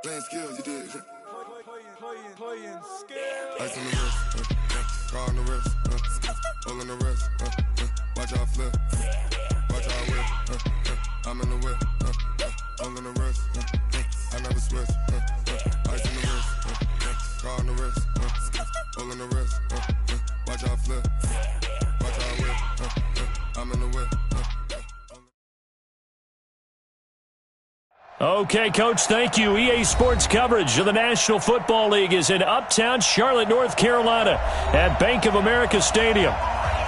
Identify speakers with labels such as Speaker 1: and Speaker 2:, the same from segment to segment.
Speaker 1: Playing skills, you did.
Speaker 2: Playing skills.
Speaker 1: Ice on the wrist, car on the wrist, all on the wrist, watch how I flip, watch how I whip, I'm in the whip, all on the wrist, I never switch, ice on the wrist, car on the wrist, all on the wrist, watch how I flip, watch how I whip, I'm in the whip.
Speaker 3: Okay, Coach, thank you. EA Sports coverage of the National Football League is in uptown Charlotte, North Carolina at Bank of America Stadium.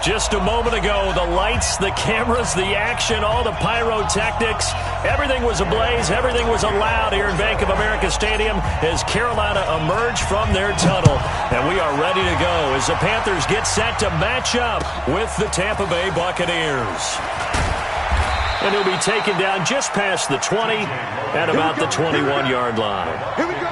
Speaker 3: Just a moment ago, the lights, the cameras, the action, all the pyrotechnics, everything was ablaze, everything was allowed here in Bank of America Stadium as Carolina emerged from their tunnel. And we are ready to go as the Panthers get set to match up with the Tampa Bay Buccaneers. And he'll be taken down just past the 20 at about the 21-yard line.
Speaker 2: Here we go.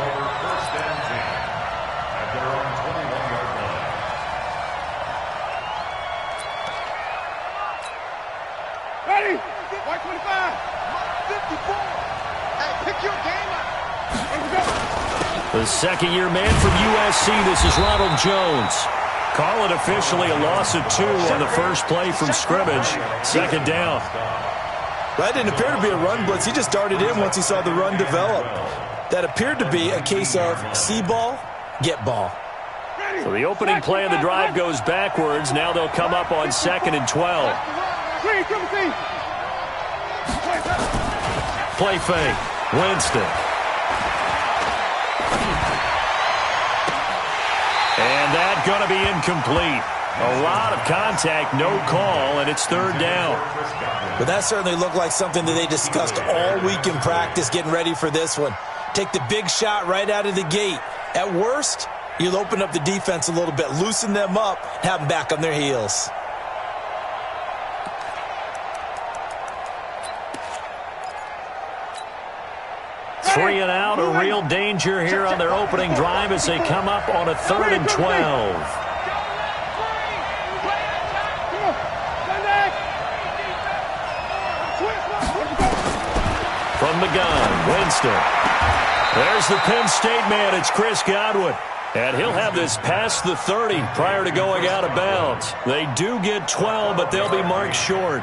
Speaker 2: Ready? 125. 54. Hey, pick your game up. Here we go.
Speaker 3: The second-year man from USC, this is Ronald Jones. Call it officially a loss of 2 on the first play from scrimmage. Second down.
Speaker 4: That didn't appear to be a run blitz. He just darted in once he saw the run develop. That appeared to be a case of see ball, get ball.
Speaker 3: So the opening play of the drive goes backwards. Now they'll come up on 2nd and 12. Play fake. Winston. And that's going to be incomplete. A lot of contact, no call, and it's third down.
Speaker 4: But that certainly looked like something that they discussed all week in practice getting ready for this one. Take the big shot right out of the gate. At worst, you'll open up the defense a little bit, loosen them up, have them back on their heels.
Speaker 3: Three and out, a real danger here on their opening drive as they come up on a 3rd and 12. From the gun, Winston. There's the Penn State man. It's Chris Godwin. And he'll have this past the 30 prior to going out of bounds. They do get 12, but they'll be marked short.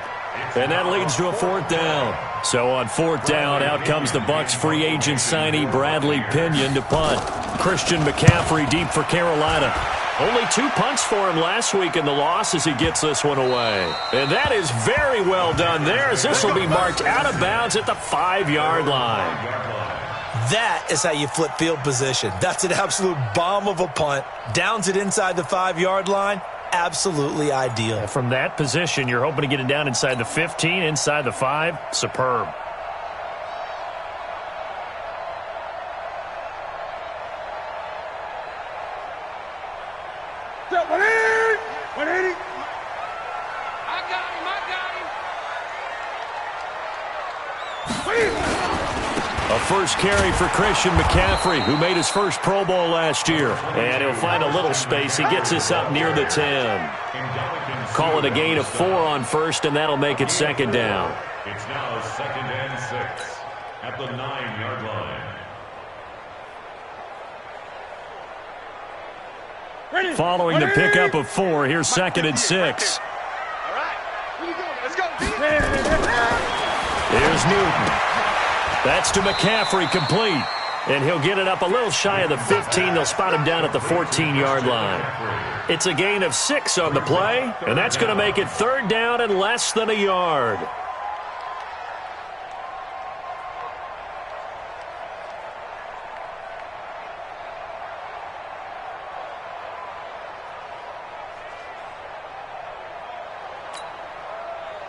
Speaker 3: And that leads to a 4th down. So on 4th down, out comes the Bucs free agent signee Bradley Pinion to punt. Christian McCaffrey deep for Carolina. Only 2 punts for him last week in the loss as he gets this one away. And that is very well done there as this will be marked out of bounds at the 5-yard line.
Speaker 4: That is how you flip field position. That's an absolute bomb of a punt. Downs it inside the 5-yard line. Absolutely ideal.
Speaker 3: From that position, you're hoping to get it down inside the 15, inside the 5. Superb. A first carry for Christian McCaffrey, who made his first Pro Bowl last year. And he'll find a little space. He gets us up near the 10. Call it a gain of 4 on first, and that'll make it 2nd down.
Speaker 5: It's now 2nd and 6 at the 9-yard line.
Speaker 3: Following the pickup of 4, here's 2nd and 6.
Speaker 2: All right. Here we go. Let's go.
Speaker 3: Here's Newton. That's to McCaffrey, complete. And he'll get it up a little shy of the 15. They'll spot him down at the 14-yard line. It's a gain of 6 on the play, and that's going to make it 3rd down and less than a yard.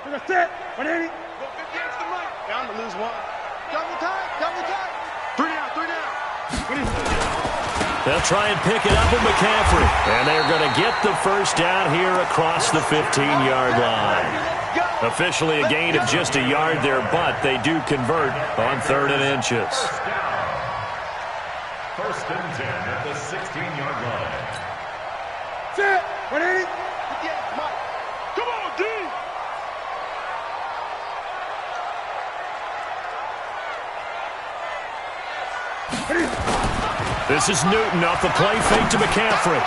Speaker 2: That's it. 180. Down to lose 1. Double time. 3 down.
Speaker 3: They'll try and pick it up with McCaffrey. And they're going to get the first down here across the 15-yard line. Officially a gain of just a yard there, but they do convert on 3rd and inches.
Speaker 5: 1st and 10 at the 16-yard line.
Speaker 2: Set. 180. Come on, D.
Speaker 3: This is Newton off the play fake to McCaffrey.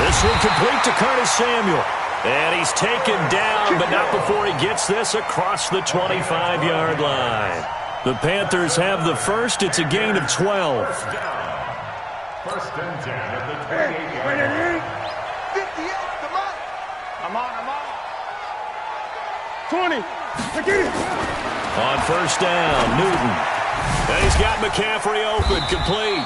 Speaker 3: This one complete to Curtis Samuel. And he's taken down, but not before he gets this across the 25-yard line. The Panthers have the first. It's a gain of 12.
Speaker 5: First and 10 at the 28-yard line.
Speaker 2: 58, come on. I'm on. 20.
Speaker 3: On first down, Newton. And he's got McCaffrey open, complete.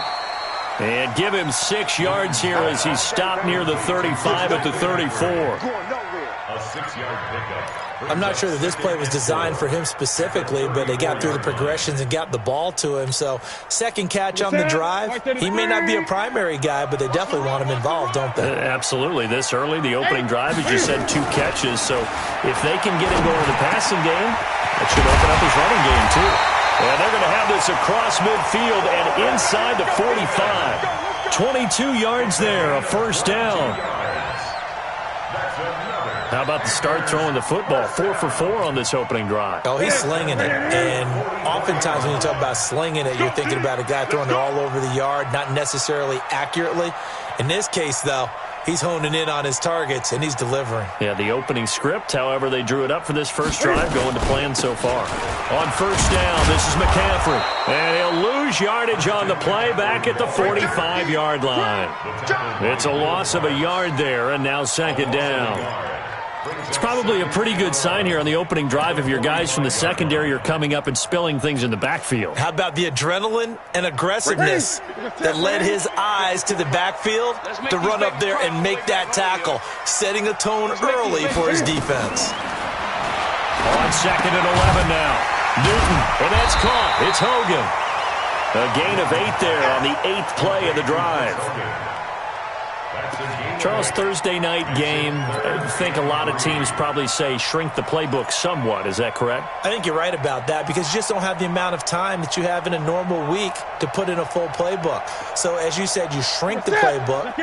Speaker 3: And give him 6 yards here as he's stopped near the 35 at the 34.
Speaker 5: A 6-yard pickup.
Speaker 4: I'm not sure that this play was designed for him specifically, but they got through the progressions and got the ball to him. So second catch on the drive. He may not be a primary guy, but they definitely want him involved, don't they?
Speaker 3: Absolutely. This early, the opening drive, as you said, 2 catches. So if they can get him going in the passing game, that should open up his running game too. And they're going to have this across midfield and inside the 45. 22 yards there, a first down. How about the start throwing the football? 4 for 4 on this opening drive.
Speaker 4: Oh, he's slinging it. And oftentimes when you talk about slinging it, you're thinking about a guy throwing it all over the yard, not necessarily accurately. In this case, though, he's honing in on his targets, and he's delivering.
Speaker 3: Yeah, the opening script, however, they drew it up for this first drive, going to plan so far. On first down, this is McCaffrey. And he'll lose yardage on the play back at the 45-yard line. It's a loss of a yard there, and now second down. It's probably a pretty good sign here on the opening drive if your guys from the secondary are coming up and spilling things in the backfield.
Speaker 4: How about the adrenaline and aggressiveness that led his eyes to the backfield to run up there and make that tackle, setting a tone early for his defense.
Speaker 3: On second and 11 now. Newton, and that's caught. It's Hogan. A gain of 8 there on the 8th play of the drive. Charles, Thursday night game, I think a lot of teams probably say shrink the playbook somewhat. Is that correct?
Speaker 4: I think you're right about that because you just don't have the amount of time that you have in a normal week to put in a full playbook. So as you said, you shrink the playbook,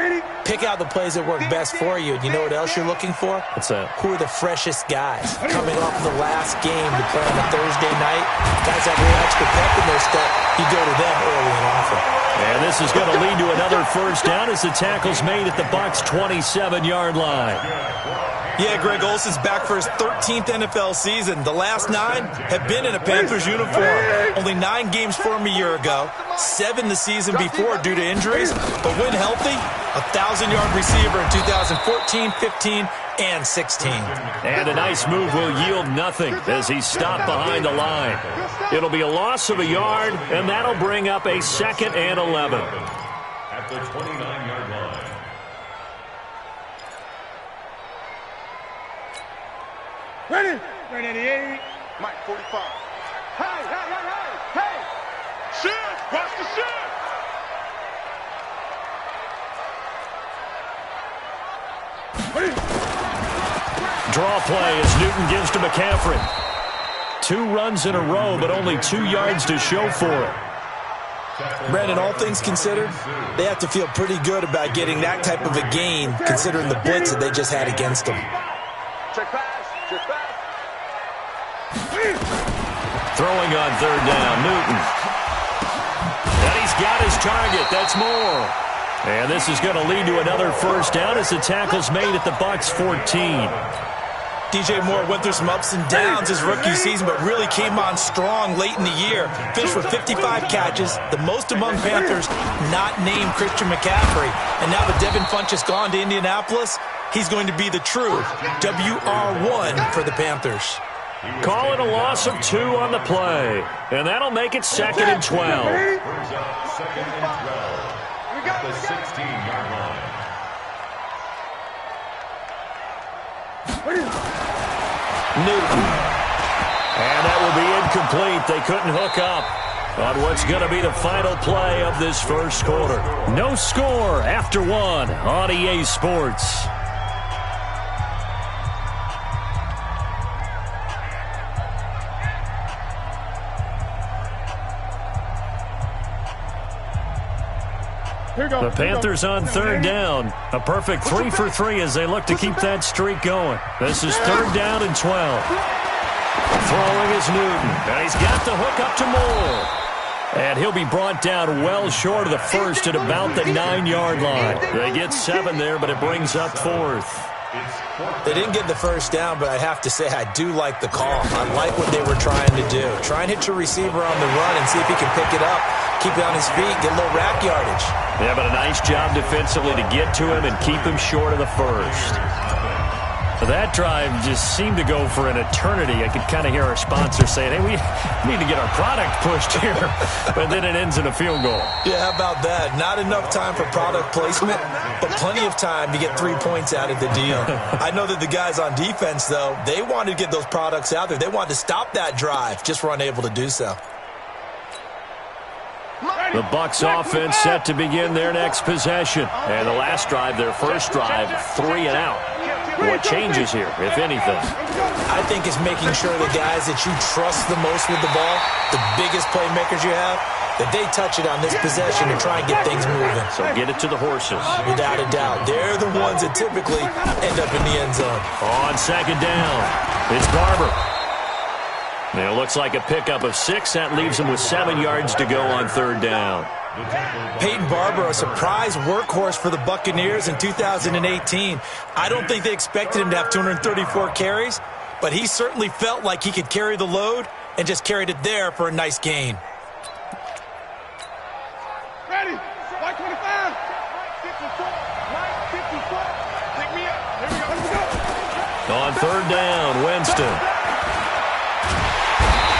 Speaker 4: pick out the plays that work best for you. And you know what else you're looking for?
Speaker 3: What's that?
Speaker 4: Who are the freshest guys coming off of the last game to play on a Thursday night? Guys have a little extra pep in their step. You go to them early and often.
Speaker 3: And this is going to lead to another first down as the tackle's made at the Bucs' 27-yard line.
Speaker 4: Yeah, Greg Olsen's back for his 13th NFL season. The last 9 have been in a Panthers uniform. Only 9 games for him a year ago, 7 the season before due to injuries. But when healthy, a 1,000-yard receiver in 2014, 15, and 16.
Speaker 3: And a nice move will yield nothing as he's stopped behind the line. It'll be a loss of a yard, and that'll bring up a 2nd and 11.
Speaker 5: At the 29-yard line.
Speaker 2: Ready? Ready, 88. Mike, 45. Hey! Shoot! Watch the shoot!
Speaker 3: Draw play as Newton gives to McCaffrey. 2 runs in a row, but only 2 yards to show for it.
Speaker 4: Brandon, all things considered, they have to feel pretty good about getting that type of a gain considering the blitz that they just had against them.
Speaker 2: Check pass.
Speaker 3: Throwing on third down, Newton. And he's got his target. That's more. And this is going to lead to another first down as the tackle's made at the Bucs' 14.
Speaker 4: DJ Moore went through some ups and downs his rookie season, but really came on strong late in the year. Finished with 55 catches, the most among Panthers not named Christian McCaffrey. And now that Devin Funchess gone to Indianapolis, he's going to be the true WR1 for the Panthers.
Speaker 3: Call it a loss of 2 on the play. And that'll make it 2nd and 12.
Speaker 5: Brings up 2nd and 12 at the 16-yard line.
Speaker 3: Newton. And that will be incomplete. They couldn't hook up on what's going to be the final play of this first quarter. No score after 1 on EA Sports. The Panthers on third down. A perfect 3 for 3 as they look to keep that streak going. This is 3rd down and 12. Throwing is Newton. And he's got the hook up to Moore. And he'll be brought down well short of the first at about the 9-yard line. They get 7 there, but it brings up 4th.
Speaker 4: They didn't get the first down, but I have to say I do like the call. I like what they were trying to do. Try and hit your receiver on the run and see if he can pick it up, keep it on his feet, get a little rack yardage.
Speaker 3: Yeah, but a nice job defensively to get to him and keep him short of the first. That drive just seemed to go for an eternity. I could kind of hear our sponsor saying, hey, we need to get our product pushed here. But then it ends in a field goal.
Speaker 4: Yeah, how about that? Not enough time for product placement, but plenty of time to get 3 points out of the deal. I know that the guys on defense, though, they wanted to get those products out there. They wanted to stop that drive, just were unable to do so.
Speaker 3: The Bucs offense set to begin their next possession. And the last drive, their first drive, 3 and out. What changes here, if anything?
Speaker 4: I think it's making sure the guys that you trust the most with the ball, the biggest playmakers you have, that they touch it on this possession and try and get things moving.
Speaker 3: So get it to the horses.
Speaker 4: Without a doubt. They're the ones that typically end up in the end zone.
Speaker 3: On second down, it's Barber. And it looks like a pickup of 6. That leaves him with 7 yards to go on third down.
Speaker 4: Peyton Barber, a surprise workhorse for the Buccaneers in 2018. I don't think they expected him to have 234 carries, but he certainly felt like he could carry the load and just carried it there for a nice gain.
Speaker 2: Ready? White 25. 54. White 54. Pick me up. Here we go. Let's go.
Speaker 3: On third down, Winston.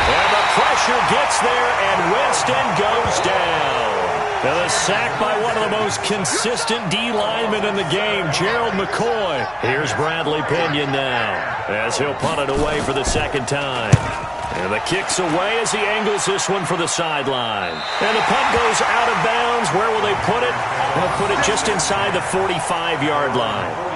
Speaker 3: And the pressure gets there, and Winston goes down. And a sack by one of the most consistent D linemen in the game, Gerald McCoy. Here's Bradley Pinion now, as he'll punt it away for the second time. And the kick's away as he angles this one for the sideline. And the punt goes out of bounds. Where will they put it? They'll put it just inside the 45-yard line.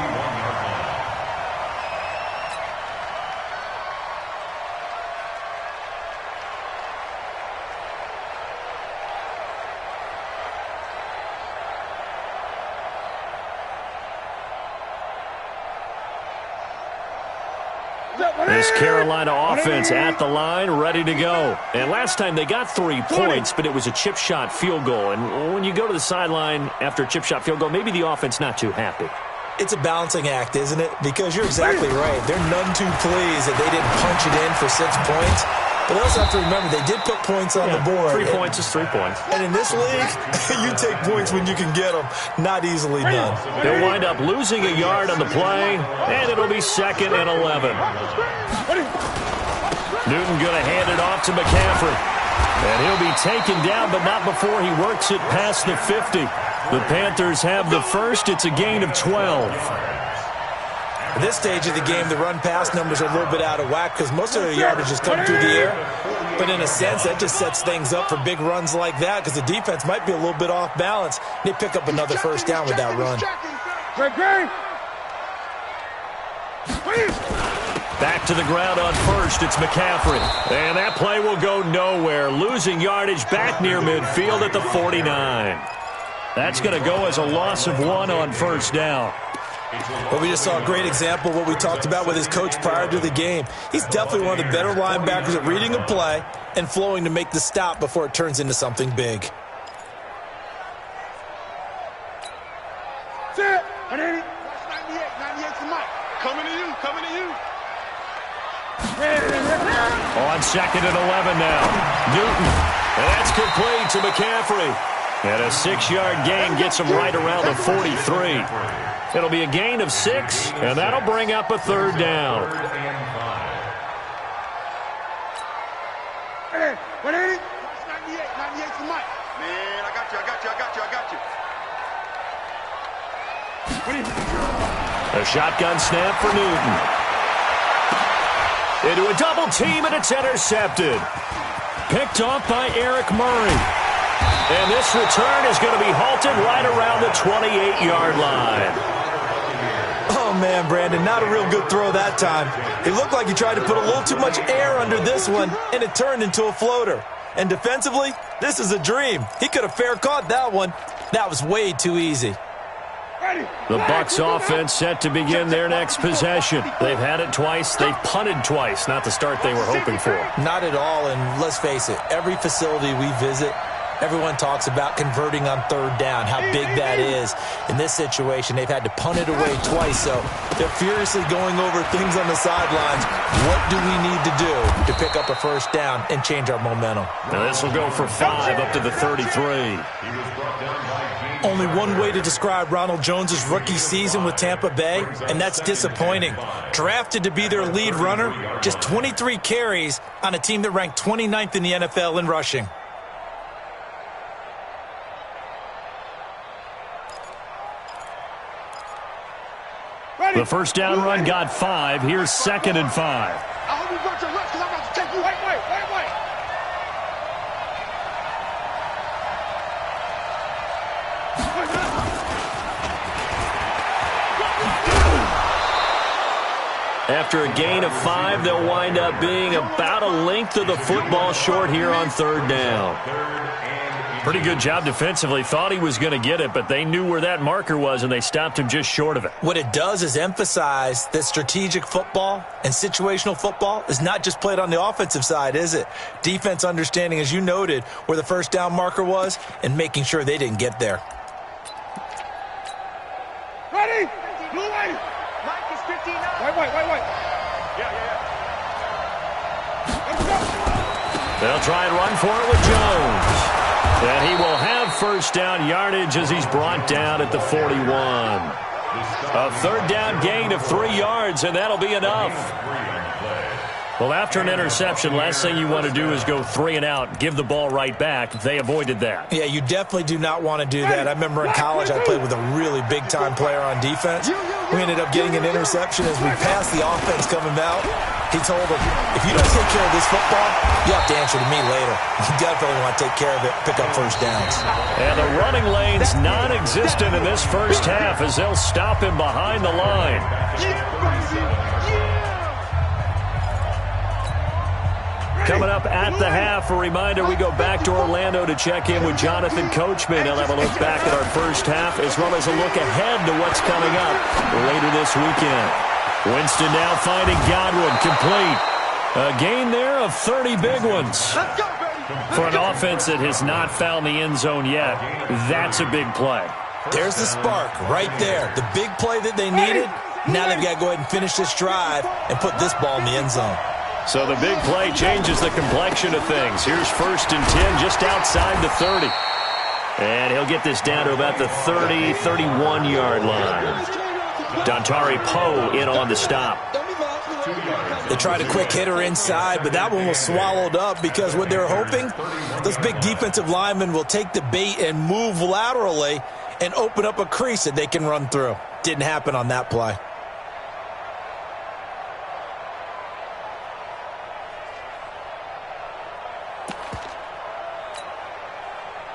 Speaker 3: This Carolina offense at the line, ready to go. And last time they got 3 points, but it was a chip shot field goal. And when you go to the sideline after a chip shot field goal, maybe the offense not too happy.
Speaker 4: It's a balancing act, isn't it? Because you're exactly right. They're none too pleased that they didn't punch it in for 6 points. But they also have to remember they did put points on the board.
Speaker 3: 3 points is 3 points.
Speaker 4: And in this league, you take points when you can get them. Not easily done.
Speaker 3: They'll wind up losing a yard on the play, and it'll be 2nd and 11. Newton going to hand it off to McCaffrey. And he'll be taken down, but not before he works it past the 50. The Panthers have the first. It's a gain of 12.
Speaker 4: At this stage of the game, the run-pass numbers are a little bit out of whack because most of their yardage is coming through the air. But in a sense, that just sets things up for big runs like that because the defense might be a little bit off balance. They pick up another first down with that run.
Speaker 3: Back to the ground on first. It's McCaffrey. And that play will go nowhere. Losing yardage back near midfield at the 49. That's going to go as a loss of 1 on first down.
Speaker 4: Well, we just saw a great example of what we talked about with his coach prior to the game. He's definitely one of the better linebackers at reading a play and flowing to make the stop before it turns into something big.
Speaker 2: Set. 98. 98 to Mike. Coming to you. Coming to you.
Speaker 3: On 2nd and 11 now. Newton. And that's complete to McCaffrey. And a 6-yard gain gets him right around the 43. It'll be a gain of 6, and that'll bring up a third down.
Speaker 2: 180. 98. 98 to Mike. Man, I got you.
Speaker 3: A shotgun snap for Newton. Into a double team, and it's intercepted. Picked off by Eric Murray. And this return is going to be halted right around the 28-yard line.
Speaker 4: Oh, man, Brandon, not a real good throw that time. It looked like he tried to put a little too much air under this one, and it turned into a floater. And defensively, this is a dream. He could have fair caught that one. That was way too easy.
Speaker 3: The Bucs offense set to begin their next possession. They've had it twice. They've punted twice. Not the start they were hoping for.
Speaker 4: Not at all, and let's face it, every facility we visit, everyone talks about converting on third down, how big that is. In this situation, they've had to punt it away twice, so they're furiously going over things on the sidelines. What do we need to do to pick up a first down and change our momentum?
Speaker 3: Now this will go for 5 up to the 33.
Speaker 4: Only one way to describe Ronald Jones' rookie season with Tampa Bay, and that's disappointing. Drafted to be their lead runner, just 23 carries on a team that ranked 29th in the NFL in rushing.
Speaker 3: The first down run got 5. Here's 2nd and 5.
Speaker 2: I hope you got your left because I'm about to take you. Wait.
Speaker 3: After a gain of 5, they'll wind up being about a length of the football short here on third down. Pretty good job defensively. Thought he was going to get it, but they knew where that marker was, and they stopped him just short of it.
Speaker 4: What it does is emphasize that strategic football and situational football is not just played on the offensive side, is it? Defense understanding, as you noted, where the first down marker was and making sure they didn't get there.
Speaker 2: Ready? Blue light. Mike is 59. Wait. Yeah. Let's go.
Speaker 3: They'll try and run for it with Jones. And he will have first down yardage as he's brought down at the 41. A third down gain of 3 yards, and that'll be enough. Well, after an interception, last thing you want to do is go 3 and out, give the ball right back. They avoided that.
Speaker 4: Yeah, you definitely do not want to do that. I remember in college I played with a really big-time player on defense. We ended up getting an interception as we passed the offense coming out. He told him, if you don't take care of this football, you have to answer to me later. You definitely want to take care of it, pick up first downs.
Speaker 3: And the running lane's non-existent in this first half as they'll stop him behind the line. Coming up at the half, a reminder, we go back to Orlando to check in with Jonathan Coachman. He'll have a look back at our first half as well as a look ahead to what's coming up later this weekend. Winston now finding Godwin, complete. A gain there of 30 big ones. For an offense that has not found the end zone yet, that's a big play.
Speaker 4: There's the spark right there. The big play that they needed. Now they've got to go ahead and finish this drive and put this ball in the end zone.
Speaker 3: So the big play changes the complexion of things. Here's 1st and 10 just outside the 30. And he'll get this down to about the 30, 31-yard line. Dontari Poe in on the stop.
Speaker 4: They tried a quick hitter inside, but that one was swallowed up because what they're hoping, those big defensive linemen will take the bait and move laterally and open up a crease that they can run through. Didn't happen on that play.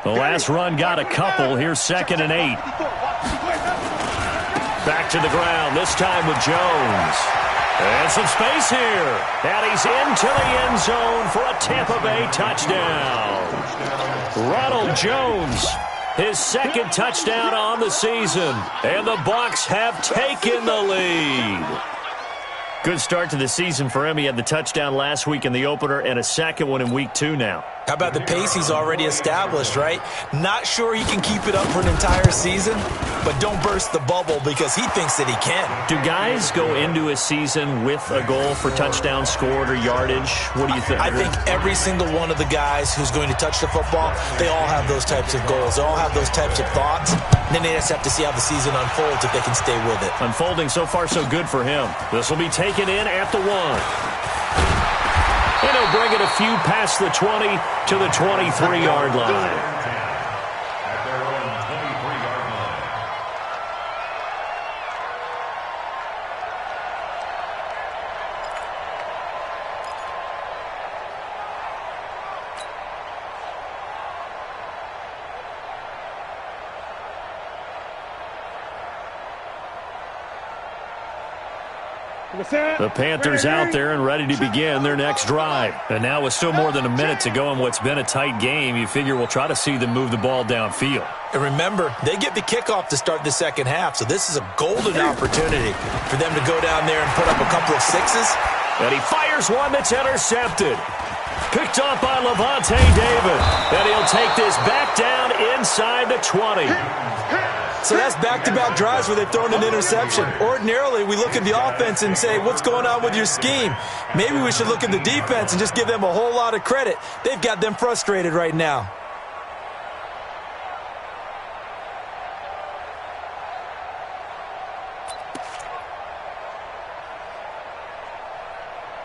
Speaker 3: The last run got a couple. Here's 2nd and 8. Back to the ground, this time with Jones. And some space here. And he's into the end zone for a Tampa Bay touchdown. Ronald Jones, his 2nd touchdown on the season. And the Bucs have taken the lead. Good start to the season for him. He had the touchdown last week in the opener and a second one in week 2 now.
Speaker 4: How about the pace he's already established, right? Not sure he can keep it up for an entire season, but don't burst the bubble because he thinks that he can.
Speaker 3: Do guys go into a season with a goal for touchdowns scored or yardage? What do you think?
Speaker 4: I think every single one of the guys who's going to touch the football, they all have those types of goals. They all have those types of thoughts. And then they just have to see how the season unfolds if they can stay with it.
Speaker 3: Unfolding so far so good for him. This will be taken in at the 1. And he'll bring it a few past the 20 to the 23-yard line. The Panthers out there and ready to begin their next drive. And now with still more than a minute to go in what's been a tight game, you figure we'll try to see them move the ball downfield.
Speaker 4: And remember, they get the kickoff to start the second half, so this is a golden opportunity for them to go down there and put up a couple of sixes.
Speaker 3: And he fires one that's intercepted. Picked off by Levante David. And he'll take this back down inside the 20.
Speaker 4: So that's back-to-back drives where they've thrown an interception. Ordinarily, we look at the offense and say, what's going on with your scheme? Maybe we should look at the defense and just give them a whole lot of credit. They've got them frustrated right now.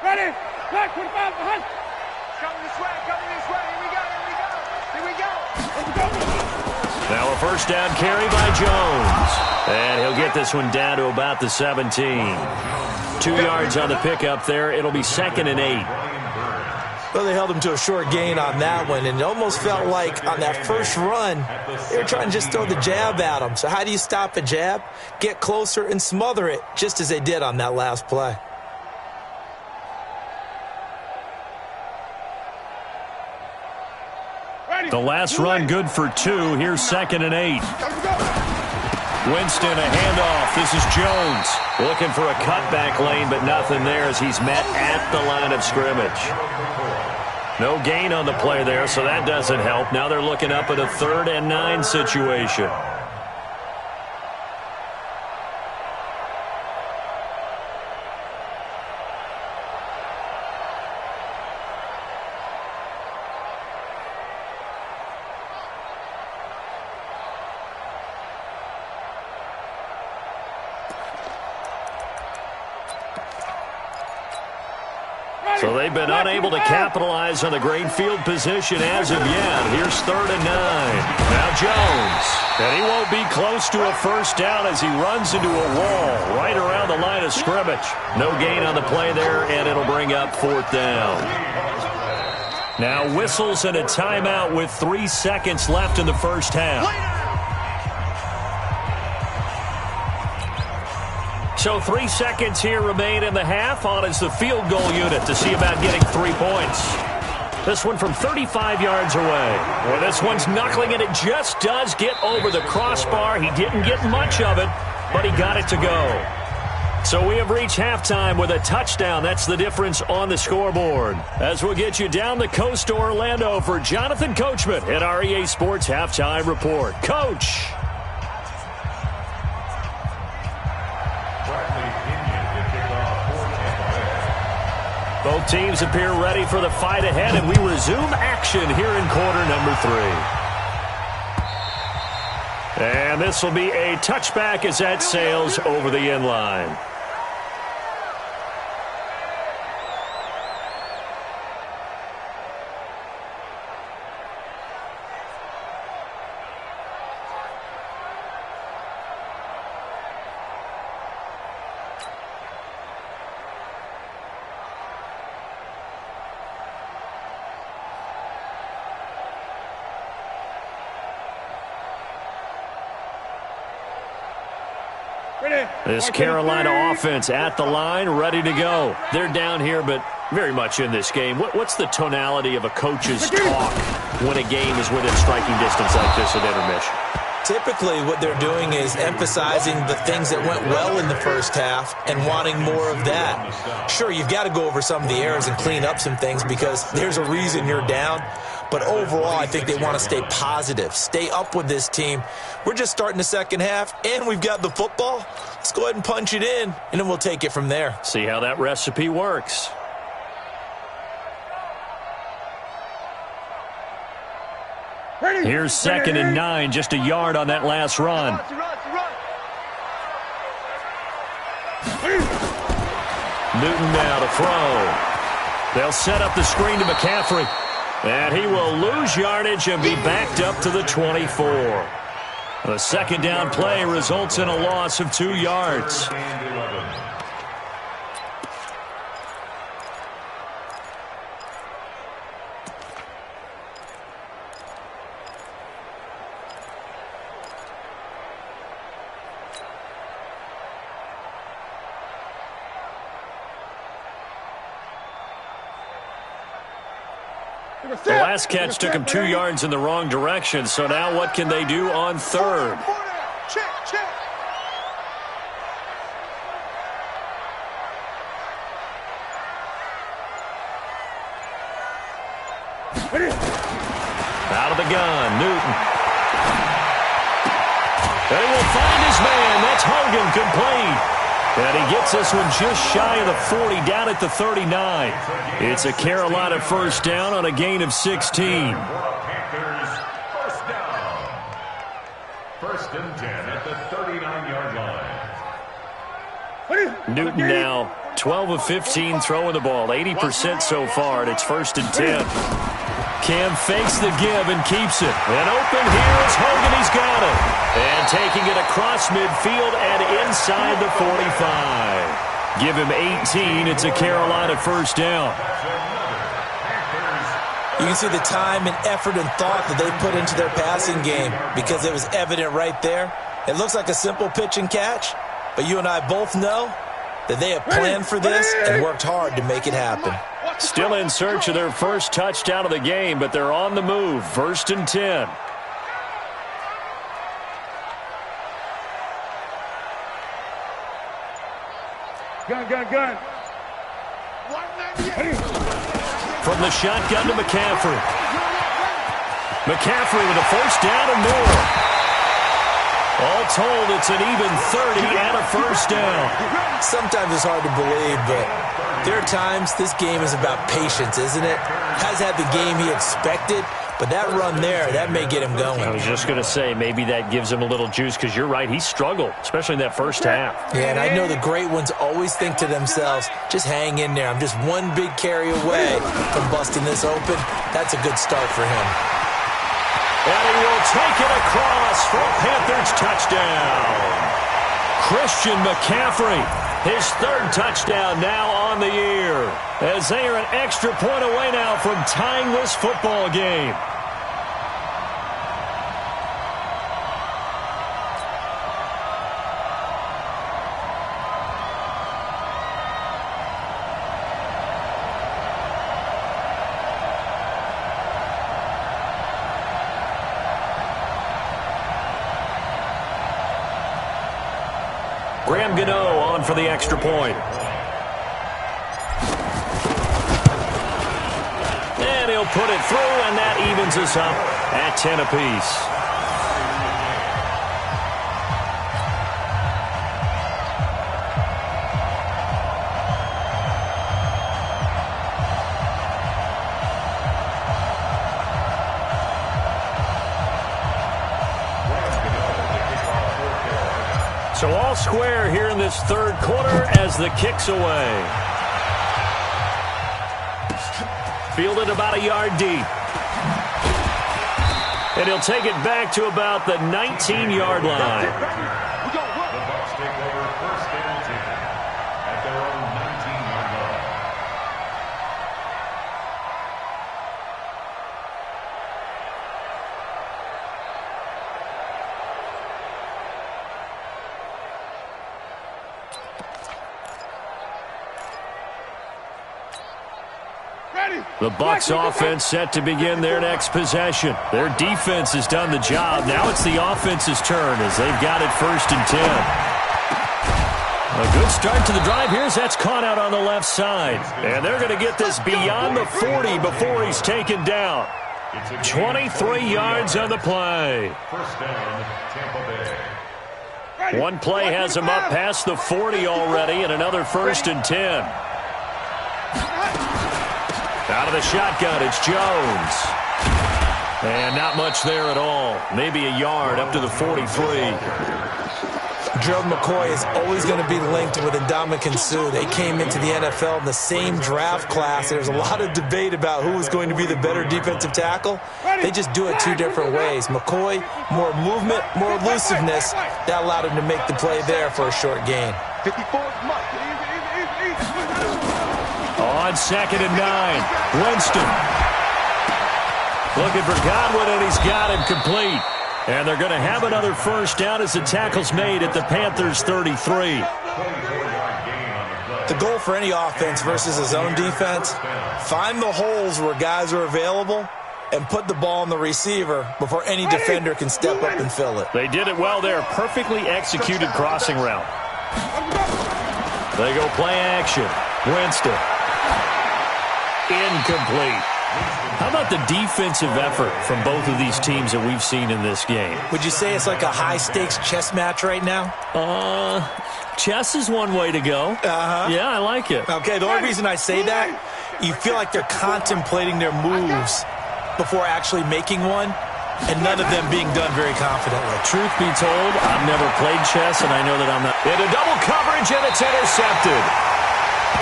Speaker 2: Ready? Back, 45, behind. Coming this way, coming this way. Here we go, here we go. Here we go. Let's go.
Speaker 3: Now a first down carry by Jones. And he'll get this one down to about the 17. 2 yards on the pickup there. It'll be 2nd and 8.
Speaker 4: Well, they held him to a short gain on that one, and it almost felt like on that first run, they were trying to just throw the jab at him. So how do you stop a jab? Get closer and smother it, just as they did on that last play.
Speaker 3: The last run good for 2. Here's 2nd and 8. Winston, a handoff. This is Jones looking for a cutback lane, but nothing there as he's met at the line of scrimmage. No gain on the play there, so that doesn't help. Now they're looking up at a 3rd and 9 situation. So they've been unable to capitalize on the great field position as of yet. Here's 3rd and 9. Now Jones. And he won't be close to a first down as he runs into a wall right around the line of scrimmage. No gain on the play there, and it'll bring up 4th down. Now whistles and a timeout with 3 seconds left in the first half. So 3 seconds here remain in the half. On is the field goal unit to see about getting 3 points. This one from 35 yards away. Well, this one's knuckling, and it just does get over the crossbar. He didn't get much of it, but he got it to go. So we have reached halftime with a touchdown. That's the difference on the scoreboard. As we'll get you down the coast to Orlando for Jonathan Coachman at our EA Sports Halftime Report. Coach. Both teams appear ready for the fight ahead, and we resume action here in quarter number 3. And this will be a touchback as that sails over the end line. This Carolina offense at the line, ready to go. They're down here, but very much in this game. What's the tonality of a coach's talk when a game is within striking distance like this at intermission?
Speaker 4: Typically, what they're doing is emphasizing the things that went well in the first half and wanting more of that. Sure, you've got to go over some of the errors and clean up some things because there's a reason you're down. But overall, I think they want to stay positive, stay up with this team. We're just starting the second half, and we've got the football. Let's go ahead and punch it in, and then we'll take it from there.
Speaker 3: See how that recipe works. Here's 2nd and 9, just a yard on that last run. Newton now to throw. They'll set up the screen to McCaffrey. And he will lose yardage and be backed up to the 24. The second down play results in a loss of 2 yards. The last catch took him 2 yards in the wrong direction, so now what can they do on third? Out of the gun, Newton. And he will find his man. That's Hogan, complete. And he gets this one just shy of the 40, down at the 39. It's a Carolina first down on a gain of 16.
Speaker 5: First and 10 at the 39-yard line.
Speaker 3: Newton now 12 of 15 throwing the ball, 80% so far, and it's first and 10. Cam fakes the give and keeps it. And open here is Hogan. He's got it. And taking it across midfield and inside the 45. Give him 18. It's a Carolina first down.
Speaker 4: You can see the time and effort and thought that they put into their passing game because it was evident right there. It looks like a simple pitch and catch, but you and I both know that they have planned for this and worked hard to make it happen.
Speaker 3: Still in search of their first touchdown of the game, but they're on the move. First and 10.
Speaker 2: Gun.
Speaker 3: From the shotgun to McCaffrey. McCaffrey with a first down and more. All told, it's an even 30 and a first down.
Speaker 4: Sometimes it's hard to believe, but there are times this game is about patience, isn't it? Has had the game he expected, but that run there, that may get him going.
Speaker 3: I was just going to say, maybe that gives him a little juice, because you're right, he struggled, especially in that first half.
Speaker 4: Yeah, and I know the great ones always think to themselves, just hang in there. I'm just one big carry away from busting this open. That's a good start for him.
Speaker 3: And he will take it across for a Panthers touchdown. Christian McCaffrey, his third touchdown now on the year, as they are an extra point away now from tying this football game. Graham Gano on for the extra point. And he'll put it through, and that evens us up at 10 apiece. So all square here in this third quarter as the kick's away. Fielded about a yard deep. And he'll take it back to about the 19-yard line.
Speaker 5: The Bucs take over first and 10 at their own 19-yard line.
Speaker 3: The Bucs offense set to begin their next possession. Their defense has done the job. Now it's the offense's turn as they've got it first and 10. A good start to the drive here as that's caught out on the left side. And they're going to get this beyond the 40 before he's taken down. 23 yards on the play.
Speaker 5: First down, Tampa Bay.
Speaker 3: One play has him up past the 40 already, and another first and 10. Out of the shotgun, it's Jones. And not much there at all. Maybe a yard up to the 43.
Speaker 4: Gerald McCoy is always going to be linked with Ndamukong Suh. They came into the NFL in the same draft class. There's a lot of debate about who was going to be the better defensive tackle. They just do it two different ways. McCoy, more movement, more elusiveness. That allowed him to make the play there for a short gain.
Speaker 2: 54 much.
Speaker 3: On second and 9, Winston. Looking for Godwin, and he's got him complete. And they're going to have another first down as the tackle's made at the Panthers' 33.
Speaker 4: The goal for any offense versus a zone defense, find the holes where guys are available and put the ball on the receiver before any defender can step up and fill it.
Speaker 3: They did it well there. Perfectly executed crossing route. They go play action. Winston. Incomplete. How about the defensive effort from both of these teams that we've seen in this game?
Speaker 4: Would you say it's like a high-stakes chess match right now?
Speaker 3: Chess is one way to go. Yeah, I like it.
Speaker 4: Okay, the only reason I say that, you feel like they're contemplating their moves before actually making one, and none of them being done very confidently.
Speaker 3: Truth be told, I've never played chess, and I know that I'm not. Into double coverage, and it's intercepted.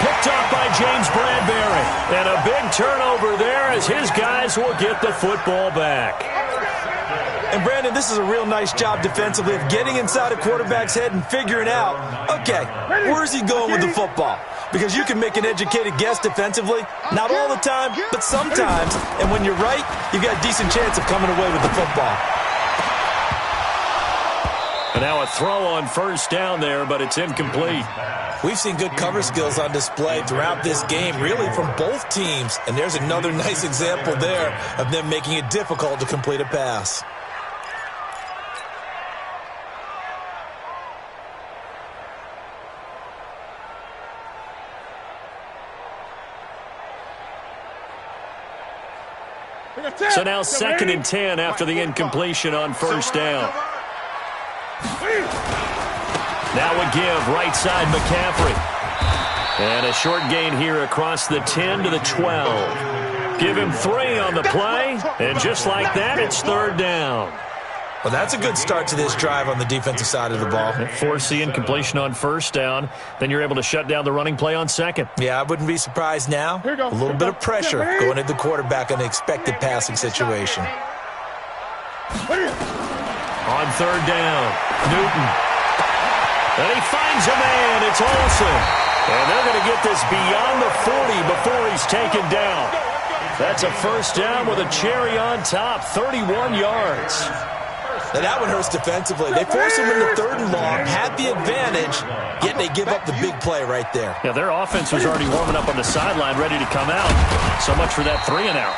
Speaker 3: Picked up by James Bradbury. And a big turnover there as his guys will get the football back.
Speaker 4: And, Brandon, this is a real nice job defensively of getting inside a quarterback's head and figuring out, okay, where's he going with the football? Because you can make an educated guess defensively. Not all the time, but sometimes. And when you're right, you've got a decent chance of coming away with the football.
Speaker 3: And now a throw on first down there, but it's incomplete.
Speaker 4: We've seen good cover skills on display throughout this game, really from both teams. And there's another nice example there of them making it difficult to complete a pass.
Speaker 3: So now 2nd and 10 after the incompletion on first down. Now a give, right side McCaffrey. And a short gain here across the 10 to the 12. Give him 3 on the play, and just like that, it's 3rd down.
Speaker 4: Well, that's a good start to this drive on the defensive side of the ball.
Speaker 3: Force the incompletion on first down. Then you're able to shut down the running play on 2nd.
Speaker 4: Yeah, I wouldn't be surprised now. A little bit of pressure going at the quarterback on an expected passing situation.
Speaker 3: On 3rd down, Newton. And he finds a man. It's Olsen. And they're going to get this beyond the 40 before he's taken down. That's a first down with a cherry on top, 31 yards.
Speaker 4: Now that one hurts defensively. They force him into 3rd and long, had the advantage, yet they give up the big play right there.
Speaker 3: Yeah, their offense was already warming up on the sideline, ready to come out. So much for that 3 and out.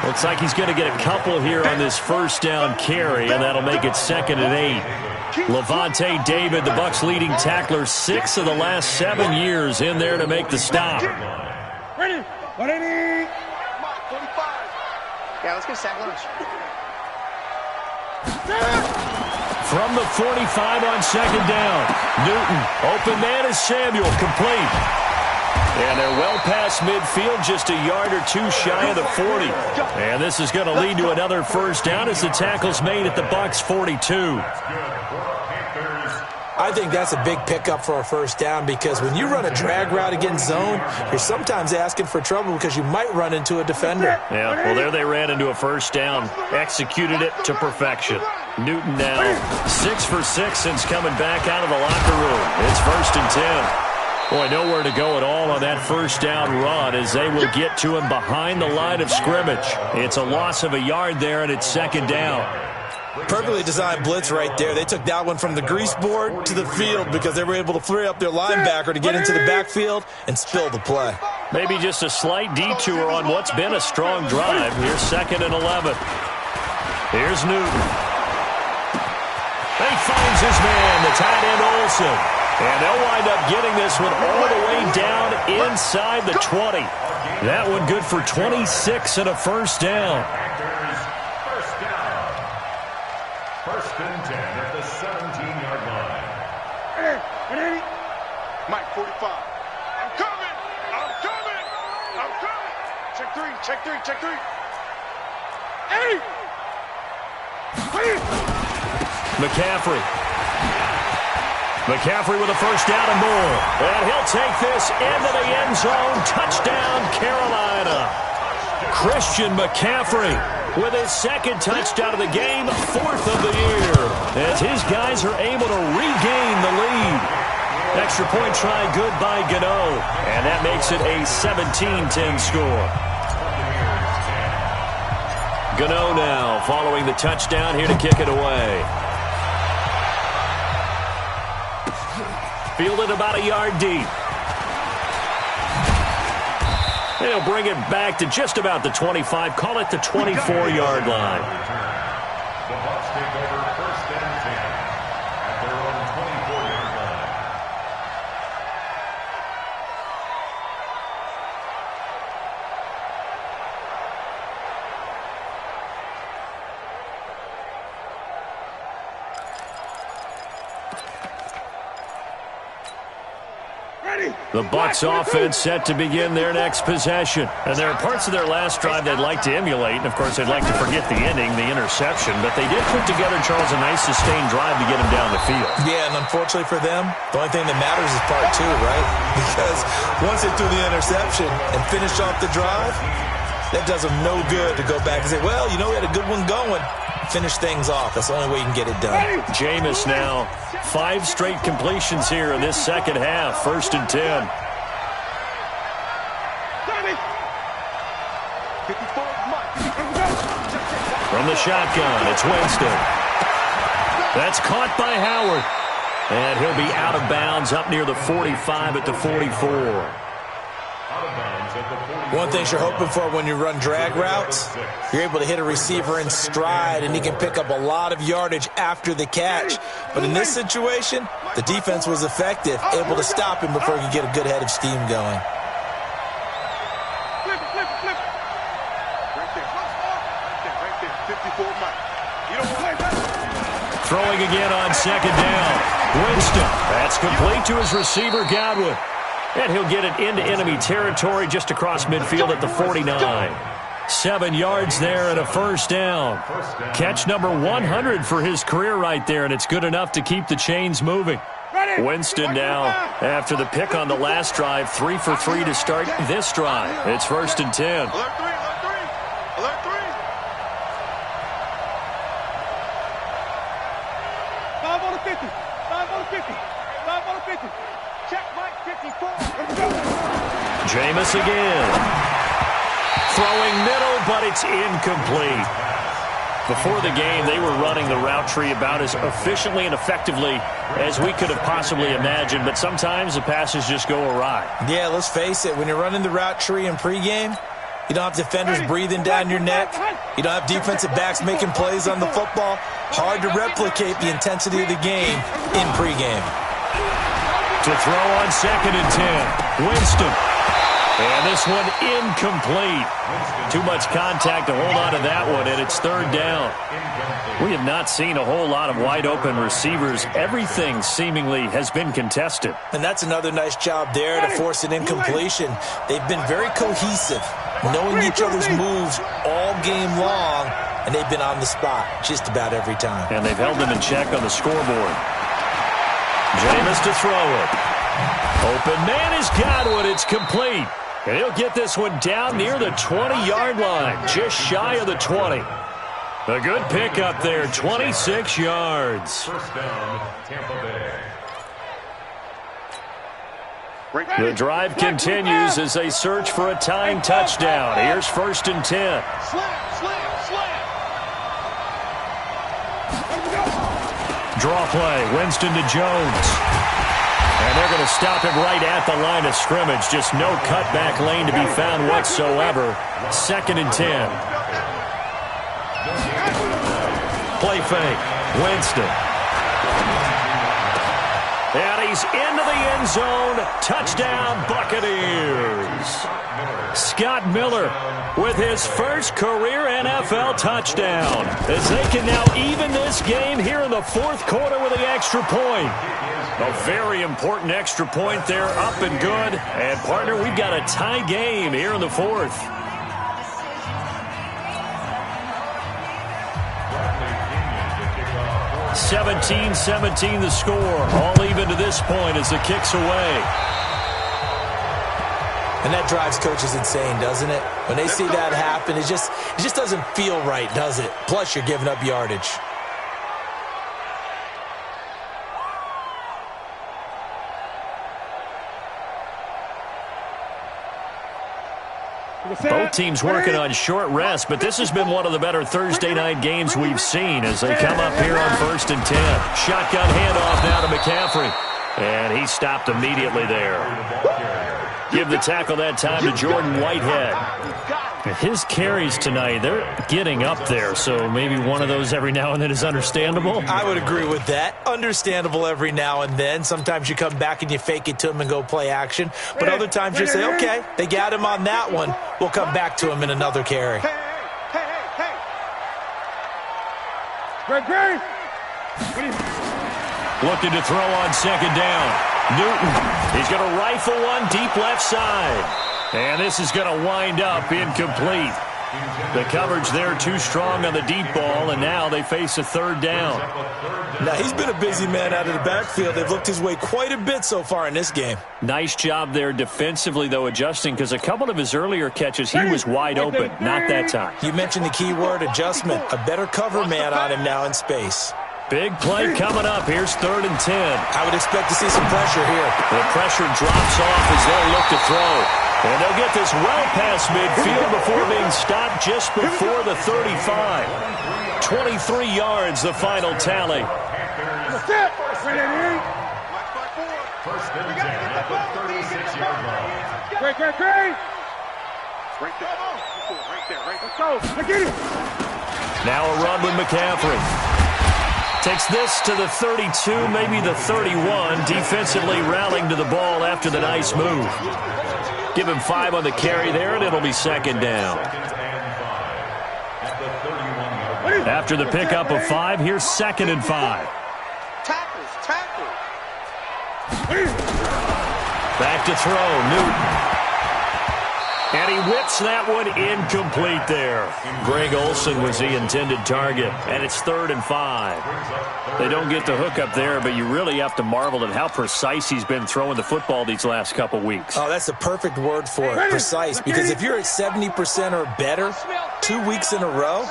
Speaker 3: Looks like he's going to get a couple here on this first down carry, and that'll make it 2nd and 8. Levante David, the Bucs' leading tackler, 6 of the last 7 years in there to make the stop.
Speaker 2: Ready? 180.
Speaker 6: Yeah, let's get sack lunch.
Speaker 3: From the 45 on 2nd down. Newton, open man is Samuel, complete. And they're well past midfield, just a yard or 2 shy of the 40. And this is going to lead to another first down as the tackle's made at the Bucs' 42.
Speaker 4: I think that's a big pickup for a first down because when you run a drag route against zone, you're sometimes asking for trouble because you might run into a defender.
Speaker 3: Yeah, well, there they ran into a first down. Executed it to perfection. Newton now 6 for 6 since coming back out of the locker room. It's 1st and 10. Boy, nowhere to go at all on that first down run as they will get to him behind the line of scrimmage. It's a loss of a yard there, and it's 2nd down.
Speaker 4: Perfectly designed blitz right there. They took that one from the grease board to the field because they were able to free up their linebacker to get into the backfield and spill the play.
Speaker 3: Maybe just a slight detour on what's been a strong drive. Here's 2nd and 11. Here's Newton. He finds his man, the tight end Olsen. And they'll wind up getting this one all the way down inside the 20. That one good for 26 and a first down.
Speaker 5: 1st and 10 at the 17-yard line.
Speaker 2: Mike, 45. I'm coming. I'm coming. I'm coming. Check 3. Check 3. Check 3. Hey.
Speaker 3: McCaffrey with a first down and more. And he'll take this into the end zone. Touchdown, Carolina. Christian McCaffrey with his 2nd touchdown of the game, 4th of the year, as his guys are able to regain the lead. Extra point try good by Gano, and that makes it a 17-10 score. Gano now following the touchdown here to kick it away. Fielded about a yard deep. They'll bring it back to just about the 25. Call it the 24-yard line.
Speaker 5: The Bucs take over 1st and 10 at their own 24-yard line.
Speaker 3: The Bucs offense set to begin their next possession. And there are parts of their last drive they'd like to emulate. And, of course, they'd like to forget the ending, the interception. But they did put together, Charles, a nice sustained drive to get him down the field.
Speaker 4: Yeah, and unfortunately for them, the only thing that matters is part 2, right? Because once they threw the interception and finished off the drive, that does them no good to go back and say, well, you know, we had a good one going. Finish things off. That's the only way you can get it done.
Speaker 3: Jameis now 5 straight completions here in this second half. 1st and 10. From the shotgun, it's Winston. That's caught by Howard. And he'll be out of bounds up near the 45 at the 44.
Speaker 4: One thing you're hoping for when you run drag routes, you're able to hit a receiver in stride, and he can pick up a lot of yardage after the catch. But in this situation, the defense was effective, able to stop him before he could get a good head of steam going.
Speaker 3: Throwing again on 2nd down. Winston. That's complete to his receiver, Godwin. And he'll get it into enemy territory just across midfield at the 49. 7 yards there and a 1st down. Catch number 100 for his career right there, and it's good enough to keep the chains moving. Winston now, after the pick on the last drive, 3 for 3 to start this drive. It's 1st and 10.
Speaker 2: Alert 3, alert 3, alert 3. 5 on the 50, 5 on the 50, 5 on the 50. Check right 54. Let's go.
Speaker 3: Jameis again. Throwing middle, but it's incomplete. Before the game, they were running the route tree about as efficiently and effectively as we could have possibly imagined, but sometimes the passes just go awry.
Speaker 4: Yeah, let's face it. When you're running the route tree in pregame, you don't have defenders breathing down your neck. You don't have defensive backs making plays on the football. Hard to replicate the intensity of the game in pregame.
Speaker 3: To throw on 2nd and 10. Winston. And this one incomplete. Too much contact to hold on to that one, and it's 3rd down. We have not seen a whole lot of wide-open receivers. Everything seemingly has been contested.
Speaker 4: And that's another nice job there to force an incompletion. They've been very cohesive, knowing each other's moves all game long, and they've been on the spot just about every time.
Speaker 3: And they've held them in check on the scoreboard. Jameis to throw it. Open man is Godwin. It's complete. And he'll get this one down near the 20-yard line, just shy of the 20. A good pickup there, 26 yards.
Speaker 5: 1st down, Tampa Bay.
Speaker 3: The drive continues as they search for a tying touchdown. Here's 1st and 10.
Speaker 2: Slam, slam, slam.
Speaker 3: Draw play, Winston to Jones. And they're going to stop him right at the line of scrimmage. Just no cutback lane to be found whatsoever. 2nd and 10. Play fake, Winston. And he's into the end zone. Touchdown, Buccaneers. Scott Miller with his first career NFL touchdown, as they can now even this game here in the 4th quarter with the extra point. A very important extra point there, up and good. And, partner, we've got a tie game here in the 4th.
Speaker 5: Bradley
Speaker 3: 17-17 the score. All even to this point as the kick's away.
Speaker 4: And that drives coaches insane, doesn't it? When they see that happen, it just doesn't feel right, does it? Plus, you're giving up yardage.
Speaker 3: Both teams working on short rest, but this has been one of the better Thursday night games we've seen as they come up here on 1st and 10. Shotgun handoff now to McCaffrey. And he stopped immediately there. Give the tackle that time to Jordan Whitehead. His carries tonight, they're getting up there, so maybe one of those every now and then is understandable.
Speaker 4: I would agree with that. Understandable every now and then. Sometimes you come back and you fake it to him and go play action. But other times you say, okay, they got him on that one. We'll come back to him in another carry.
Speaker 2: Greg.
Speaker 3: Looking to throw on second down. Newton, he's going to rifle one deep left side. And this is going to wind up incomplete. The coverage there too strong on the deep ball, and now they face a third down.
Speaker 4: Now, he's been a busy man out of the backfield. They've looked his way quite a bit so far in this game.
Speaker 3: Nice job there defensively, though, adjusting, because a couple of his earlier catches, he was wide open. Not that time.
Speaker 4: You mentioned the key word, adjustment. A better cover man on him now in space.
Speaker 3: Big play coming up. Here's 3rd and 10.
Speaker 4: I would expect to see some pressure here.
Speaker 3: The pressure drops off as they look to throw. And they'll get this well past midfield before being stopped just before the 35. 23 yards, the final tally.
Speaker 2: That's it.
Speaker 5: First and 10 at the 36-yard line.
Speaker 2: Great. Right there. Let's go. Let's get it.
Speaker 3: Now a run with McCaffrey. Takes this to the 32, maybe the 31. Defensively rallying to the ball after the nice move. Give him 5 on the carry there, and it'll be second down. After the pickup of 5, here's 2nd and 5.
Speaker 2: Tackles.
Speaker 3: Back to throw, Newton. And he whips that one incomplete there. Greg Olsen was the intended target, and it's 3rd and 5. They don't get the hook up there, but you really have to marvel at how precise he's been throwing the football these last couple weeks.
Speaker 4: Oh, that's the perfect word for it, precise, because if you're at 70% or better 2 weeks in a row,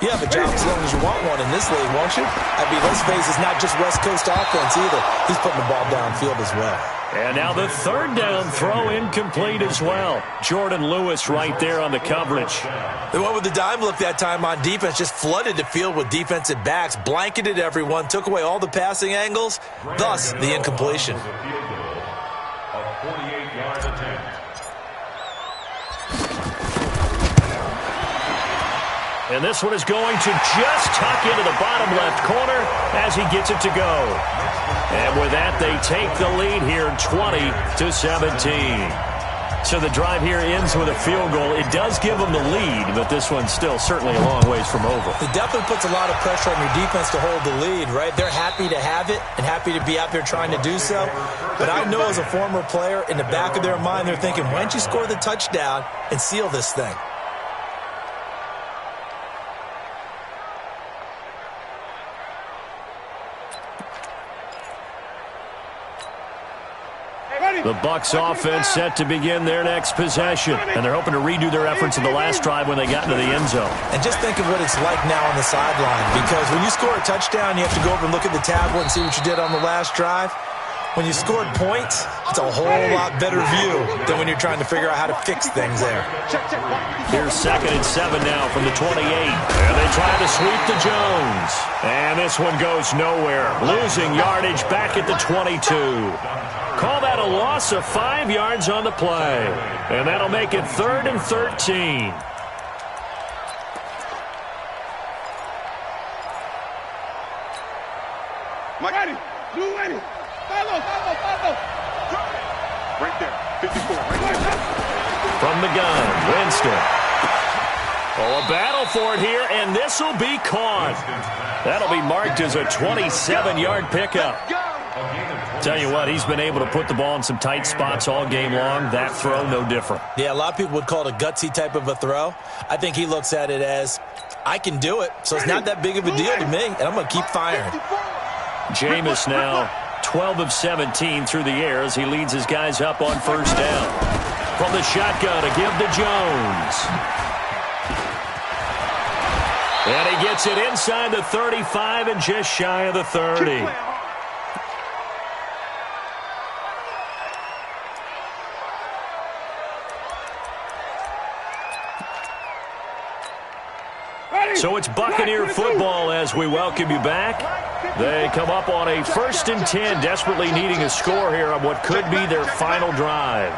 Speaker 4: you have a job as long as you want one in this league, won't you? I mean, let's face it, it's not just West Coast offense either. He's putting the ball downfield as well.
Speaker 3: And now the 3rd down throw incomplete as well. Jordan Lewis right there on the coverage.
Speaker 4: They went with the dime look that time on defense, just flooded the field with defensive backs, blanketed everyone, took away all the passing angles, thus the incompletion.
Speaker 3: And this one is going to just tuck into the bottom left corner as he gets it to go. And with that, they take the lead here 20-17. So the drive here ends with a field goal. It does give them the lead, but this one's still certainly a long ways from over.
Speaker 4: It definitely puts a lot of pressure on your defense to hold the lead, right? They're happy to have it and happy to be out there trying to do so. But I know as a former player, in the back of their mind, they're thinking, why don't you score the touchdown and seal this thing?
Speaker 3: The Bucs offense set to begin their next possession, and they're hoping to redo their efforts in the last drive when they got into the end zone.
Speaker 4: And just think of what it's like now on the sideline, because when you score a touchdown, you have to go over and look at the tablet and see what you did on the last drive. When you scored points, it's a whole lot better view than when you're trying to figure out how to fix things there.
Speaker 3: Here's 2nd and 7 now from the 28. And they try to sweep to Jones. And this one goes nowhere. Losing yardage back at the 22. Call that a loss of 5 yards on the play. And that'll make it 3rd and 13.
Speaker 2: Ready. Blue ready. Follow. Right there. 54. Right there.
Speaker 3: From the gun, Winston. Oh, a battle for it here, and this will be caught. That'll be marked as a 27-yard pickup. Tell you what, he's been able to put the ball in some tight spots all game long. That throw, no different.
Speaker 4: Yeah, a lot of people would call it a gutsy type of a throw. I think he looks at it as, I can do it, so it's not that big of a deal to me, and I'm going to keep firing.
Speaker 3: Jameis now 12 of 17 through the air as he leads his guys up on 1st down. From the shotgun to give to Jones. And he gets it inside the 35 and just shy of the 30. So it's Buccaneer football as we welcome you back. They come up on a 1st and 10, desperately needing a score here on what could be their final drive.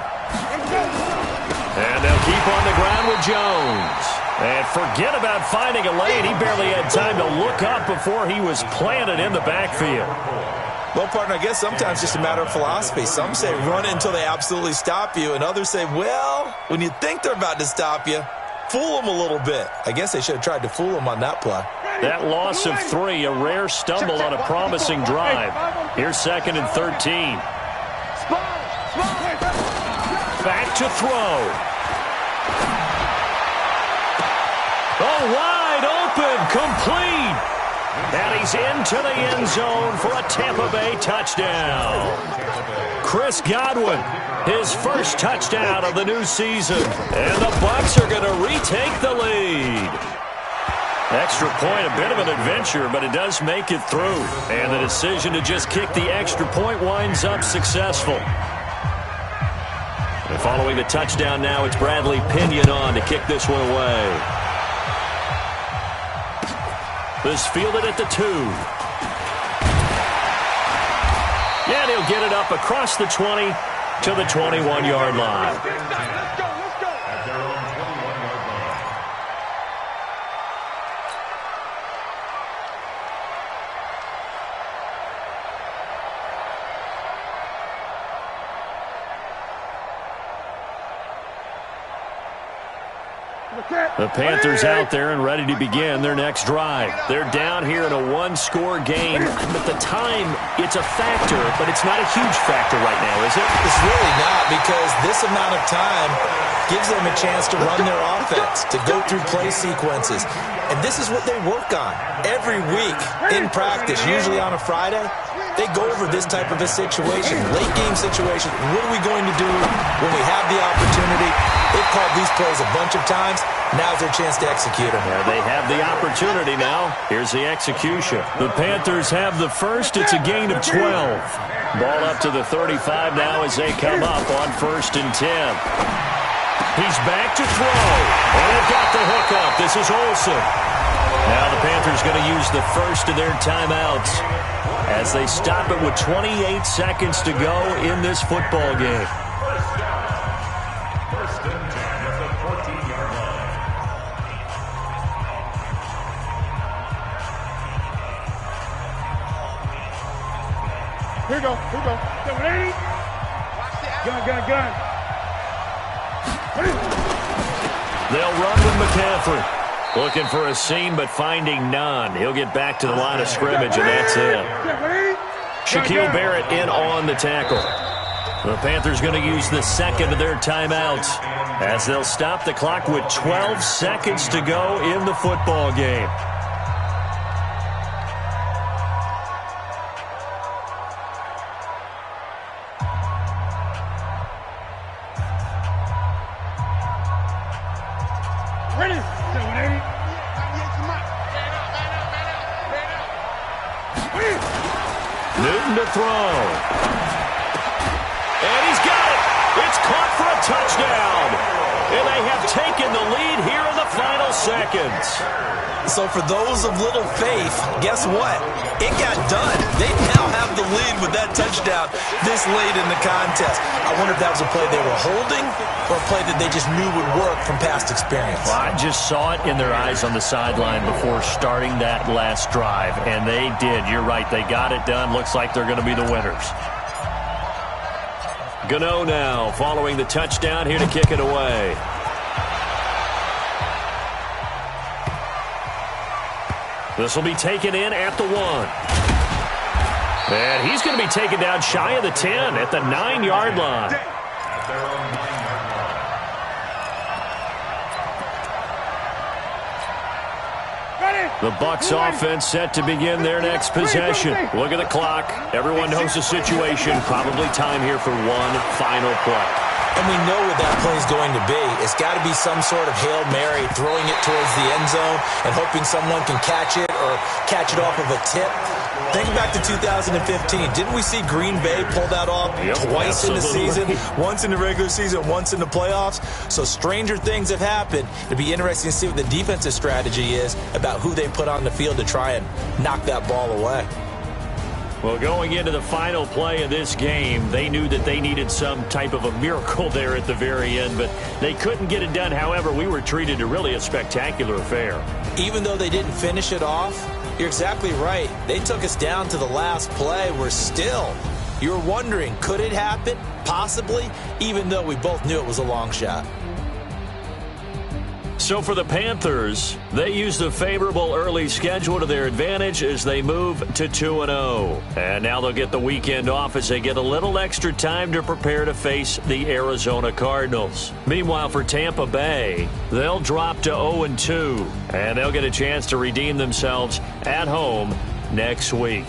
Speaker 3: And they'll keep on the ground with Jones. And forget about finding a lane. He barely had time to look up before he was planted in the backfield.
Speaker 4: Well, partner, I guess sometimes it's just a matter of philosophy. Some say run it until they absolutely stop you, and others say, well, when you think they're about to stop you, fool them a little bit. I guess they should have tried to fool them on that play.
Speaker 3: That loss of 3, a rare stumble on a promising drive. Here's 2nd and 13. Back to throw. Oh, wide open, complete. And he's into the end zone for a Tampa Bay touchdown. Chris Godwin, his first touchdown of the new season. And the Bucs are going to retake the lead. Extra point, a bit of an adventure, but it does make it through. And the decision to just kick the extra point winds up successful. And following the touchdown now, it's Bradley Pinion on to kick this one away. This fielded at the 2. And he'll get it up across the 20 to the 21-yard line.
Speaker 2: Let's go.
Speaker 5: At their own 21-yard line.
Speaker 3: The Panthers out there and ready to begin their next drive. They're down here in a 1-score game. At the time, it's a factor, but it's not a huge factor right now, is it?
Speaker 4: It's really not, because this amount of time gives them a chance to run their offense, to go through play sequences. And this is what they work on every week in practice, usually on a Friday. They go over this type of a situation, late game situation. What are we going to do when we have the opportunity? They've called these plays a bunch of times. Now's their chance to execute them.
Speaker 3: Yeah, they have the opportunity now. Here's the execution. The Panthers have the first. It's a gain of 12. Ball up to the 35 now as they come up on 1st and 10. He's back to throw. And they've got the hookup. This is Olsen. Now the Panthers going to use the first of their timeouts as they stop it with 28 seconds to go in this football game.
Speaker 5: First and 10 at the 14-yard line.
Speaker 2: Here we go. Gun.
Speaker 3: They'll run with McCaffrey. Looking for a seam, but finding none. He'll get back to the line of scrimmage, and that's it. Shaquille Barrett in on the tackle. The Panthers going to use the second of their timeouts as they'll stop the clock with 12 seconds to go in the football game.
Speaker 2: Ready?
Speaker 3: Newton to throw. And he's got it. It's caught for a touchdown. And they have taken the lead here in the final seconds.
Speaker 4: So for those of little faith, guess what? It got done. They now have the lead with that touchdown this late in the contest. I wonder if that was a play they were holding or a play that they just knew would work from past experience.
Speaker 3: Well, I just saw it in their eyes on the sideline before starting that last drive, and they did. You're right. They got it done. Looks like they're going to be the winners. Gano now following the touchdown here to kick it away. This will be taken in at the 1. And he's going to be taken down shy of the 10 at the 9-yard line.
Speaker 5: At their own 9-yard line.
Speaker 3: The Bucs offense set to begin their next possession. Look at the clock. Everyone knows the situation. Probably time here for one final play.
Speaker 4: And we know what that play is going to be. It's got to be some sort of Hail Mary, throwing it towards the end zone and hoping someone can catch it or catch it off of a tip. Think back to 2015. Didn't we see Green Bay pull that off twice in the season? Once in the regular season, once in the playoffs. So stranger things have happened. It'd be interesting to see what the defensive strategy is about who they put on the field to try and knock that ball away.
Speaker 3: Well, going into the final play of this game, they knew that they needed some type of a miracle there at the very end, but they couldn't get it done. However, we were treated to really a spectacular affair.
Speaker 4: Even though they didn't finish it off, you're exactly right. They took us down to the last play. We're still, you were wondering, could it happen? Possibly, even though we both knew it was a long shot.
Speaker 3: So for the Panthers, they used a favorable early schedule to their advantage as they move to 2-0. And now they'll get the weekend off as they get a little extra time to prepare to face the Arizona Cardinals. Meanwhile, for Tampa Bay, they'll drop to 0-2, and they'll get a chance to redeem themselves at home next week.